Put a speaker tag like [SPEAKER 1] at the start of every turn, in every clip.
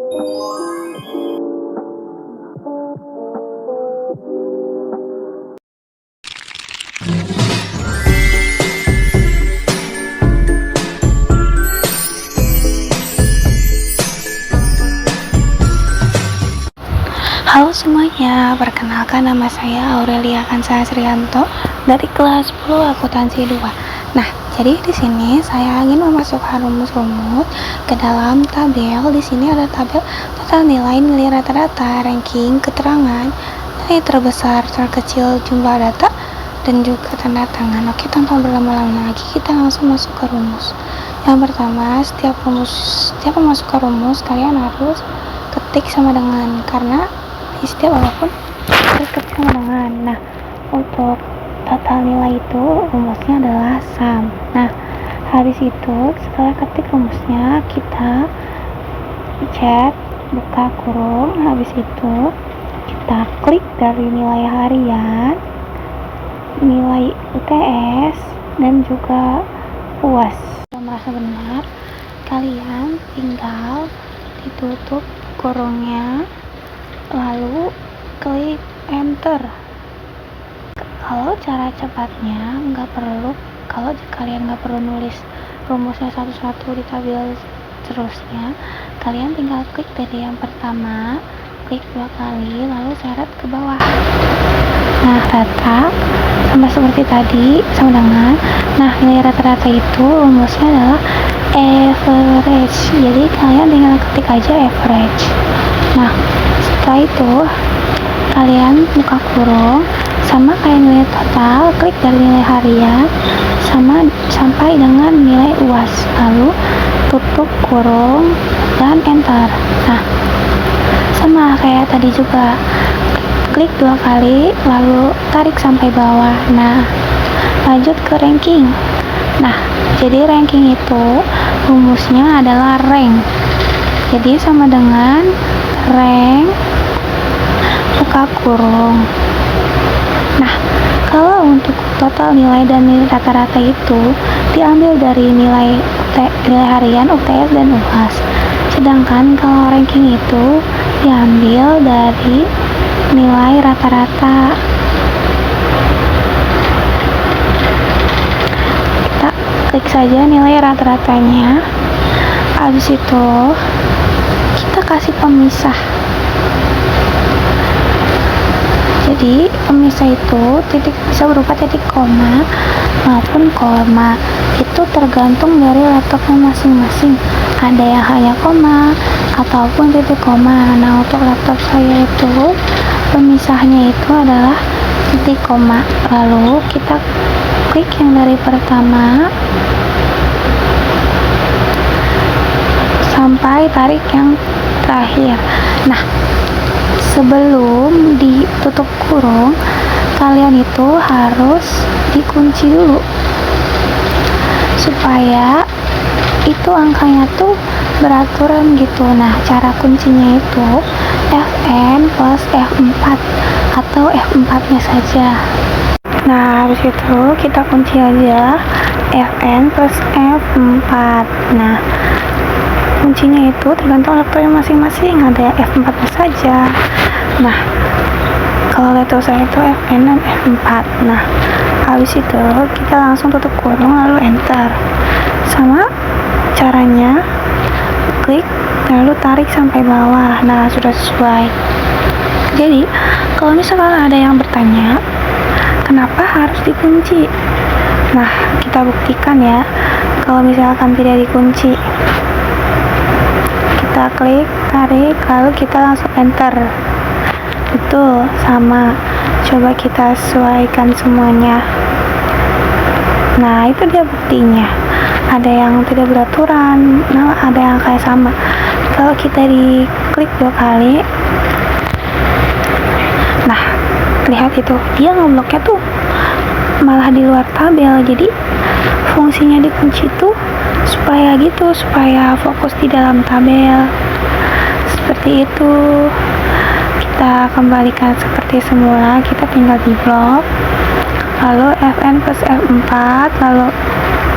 [SPEAKER 1] Halo semuanya, perkenalkan nama saya Aurelia Kansa Srianto dari kelas 10 akuntansi 2. Nah, jadi di sini saya ingin memasukkan rumus-rumus ke dalam tabel. Di sini ada tabel total nilai rata-rata, ranking, keterangan, nilai terbesar, terkecil, jumlah data, dan juga tanda tangan. Oke, tanpa berlama-lama lagi, kita langsung masuk ke rumus. Yang pertama, setiap memasukkan rumus kalian harus ketik sama dengan, karena di setiap apapun harus ketik sama dengan. Nah, untuk total nilai itu rumusnya adalah sum. Nah, habis itu setelah ketik rumusnya, kita cek, buka kurung, habis itu kita klik dari nilai harian, nilai UTS, dan juga UAS. Kalau merasa benar, kalian tinggal ditutup kurungnya, lalu klik enter. Kalau cara cepatnya kalau kalian nggak perlu nulis rumusnya satu-satu di tabel terusnya, kalian tinggal klik dari yang pertama, klik 2 kali, lalu seret ke bawah. Nah, rata sama seperti tadi, sama dengan. Nah, nilai rata-rata itu rumusnya adalah average, jadi kalian tinggal ketik aja average. Nah, setelah itu kalian buka kurung, sama kayak nilai total, klik dari nilai harian sampai dengan nilai UAS, lalu tutup kurung dan enter. Nah, sama kayak tadi juga, klik 2 kali lalu tarik sampai bawah. Nah, lanjut ke ranking. Nah, jadi ranking itu rumusnya adalah rank, jadi sama dengan rank buka kurung. Nah, kalau untuk total nilai dan nilai rata-rata itu diambil dari nilai harian, UTS, dan UAS. Sedangkan kalau ranking itu diambil dari nilai rata-rata. Kita klik saja nilai rata-ratanya. Habis itu kita kasih pemisah. Jadi pemisah itu bisa berupa titik koma maupun koma. Itu tergantung dari laptopnya masing-masing. Ada yang hanya koma ataupun titik koma. Nah, untuk laptop saya itu pemisahnya itu adalah titik koma. Lalu kita klik yang dari pertama sampai tarik yang terakhir. Nah, sebelum ditutup kurung, kalian itu harus dikunci dulu supaya itu angkanya tuh beraturan gitu. Nah, cara kuncinya itu Fn plus F4 atau F4 nya saja. Nah, habis itu kita kunci aja Fn plus F4. Nah, kuncinya itu tergantung laptopnya masing-masing, ada F4 nya saja. Nah, kalau laptop saya itu Fn dan F4. Nah, habis itu kita langsung tutup kurung lalu enter. Sama caranya, klik lalu tarik sampai bawah. Nah, sudah sesuai. Jadi kalau misalkan ada yang bertanya kenapa harus dikunci, nah, kita buktikan ya. Kalau misalkan tidak dikunci, kita klik, tarik, lalu kita langsung enter. Itu sama. Coba kita sesuaikan semuanya. Nah, itu dia buktinya. Ada yang tidak beraturan, nah ada yang kayak sama. Kalau kita diklik 2 kali, nah, lihat itu dia ngebloknya tuh malah di luar tabel. Jadi fungsinya dikunci tuh supaya fokus di dalam tabel. Seperti itu. Kita kembalikan seperti semula, kita tinggal di blok, lalu Fn plus F4, lalu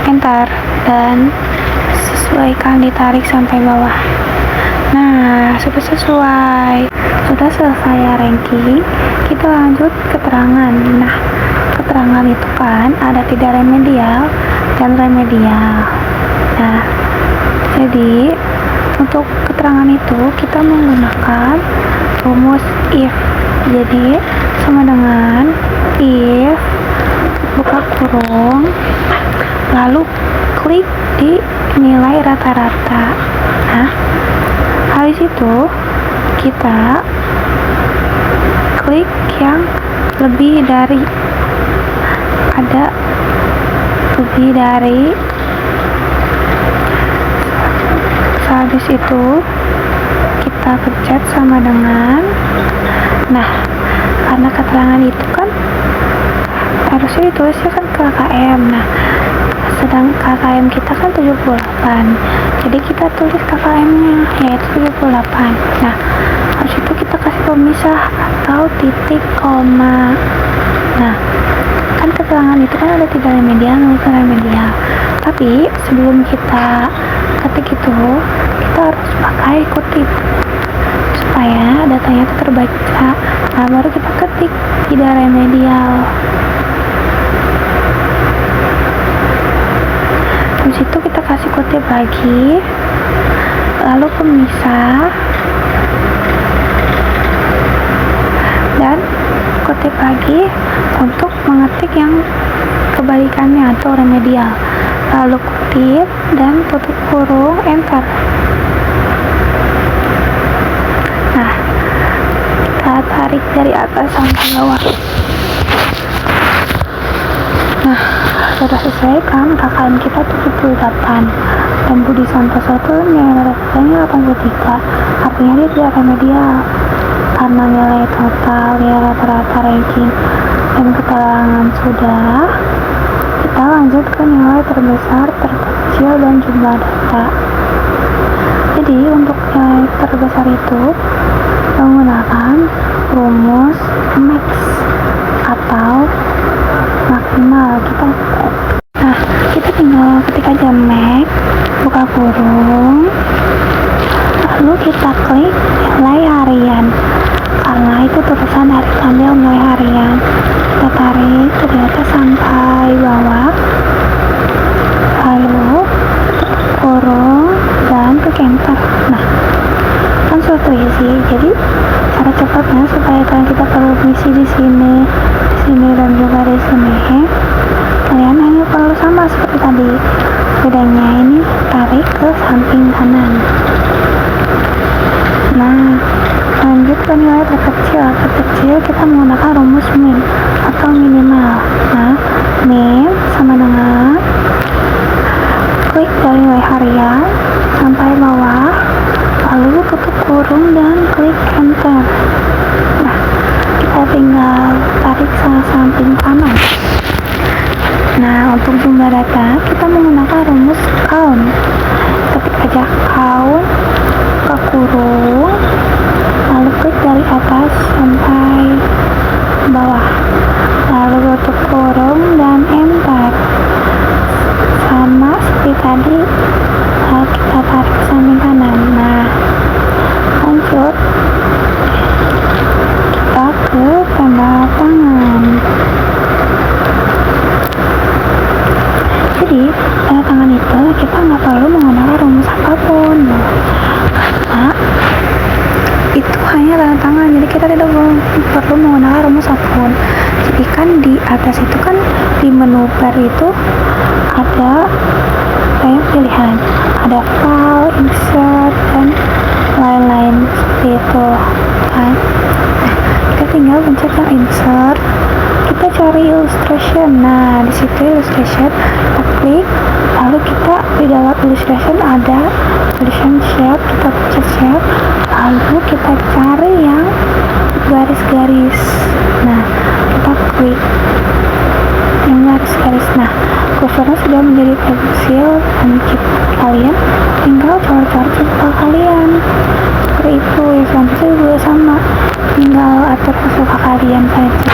[SPEAKER 1] enter, dan sesuaikan ditarik sampai bawah. Nah, Nah, sudah sesuai. Sudah selesai ya ranking. Kita lanjut keterangan. Nah, keterangan itu kan ada tidak remedial dan remedial. Nah, jadi untuk keterangan itu kita menggunakan rumus if. Jadi sama dengan if buka kurung lalu klik di nilai rata-rata. Nah, habis itu kita klik yang lebih dari habis itu kita pencet sama dengan, nah karena keterangan itu kan harusnya ditulisnya kan KKM. Nah, sedang KKM kita kan 78, jadi kita tulis KKM-nya yaitu 78. Nah, habis itu kita kasih pemisah atau titik koma. Nah, kan keterangan itu kan ada tidak remedial maupun remedial, tapi sebelum kita ketik itu kita harus pakai kutip supaya datanya itu terbaca. Nah, baru kita ketik tidak remedial. Habis itu kita kasih kutip lagi, lalu pemisah, dan kutip lagi untuk mengetik yang kebalikannya atau remedial, lalu kutip dan tutup kurung enter. Nah, kita tarik dari atas sampai bawah. Nah, sudah selesai kan KKM kita 78 dan Budi Santoso itu nilai rata-ratanya 83, artinya dia tidak remedial. Karena nilai total, nilai rata-rata ranking dan keterangan sudah, kita lanjut ke nilai terbesar, terkecil, dan jumlah data. Jadi untuk nilai terbesar itu menggunakan rumus max atau maksimal. Kita tinggal ketik aja max, buka kurung, lalu kita klik nilai harian. Karena itu tulisan dari ambil nilai harian, kita tarik ke atas sampai bawah, lalu kurung dan klik enter. Nah, kan sudah terisi. Jadi cara cepatnya supaya kalian kita perlu misi di sini dan juga di sini, kalian hanya perlu sama seperti tadi, bedanya ini tarik ke samping kanan. Nah, lanjut ke nilai terkecil kita menggunakan rumus min atau minimal. Nah, min sama dengan klik dari nilai harian sampai bawah, lalu tutup kurung dan klik enter. Nah, kita tinggal tarik ke samping kanan. Nah, untuk jumlah data kita menggunakan rumus count. Ketik aja count, buka kurung, lalu klik dari atas sampai bawah, lalu tutup kurung dan enter. Sama seperti tadi, kita tarik ke samping kanan. Nah, lanjut kita ke tanda tangan. Jadi tanda tangan itu kita nggak perlu menggunakan rumus apapun, karena itu hanya tanda tangan, jadi kita tidak perlu menggunakan rumus apapun. Jadi kan di atas itu kan di menu bar itu ada banyak pilihan, ada file, insert, dan lain-lain seperti itu kan. Nah, kita tinggal pencet yang insert, kita cari illustration. Nah, di situ illustration kita klik, lalu kita di dalam illustration ada illustration shape, kita pencet shape, lalu kita cari yang garis-garis. Nah, kita klik yang garis-garis. Nah, covernya sudah menjadi pensil dan kalian tinggal cari-cari suka kalian seperti itu. Ya, selanjutnya juga sama, tinggal atur suka kalian saja.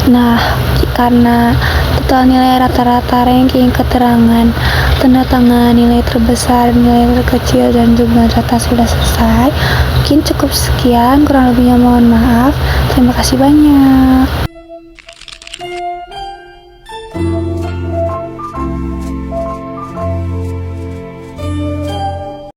[SPEAKER 1] Nah, karena total nilai rata-rata ranking keterangan tanda tangan, nilai terbesar, nilai terkecil, dan jumlah data sudah selesai. Mungkin cukup sekian, kurang lebihnya mohon maaf. Terima kasih banyak.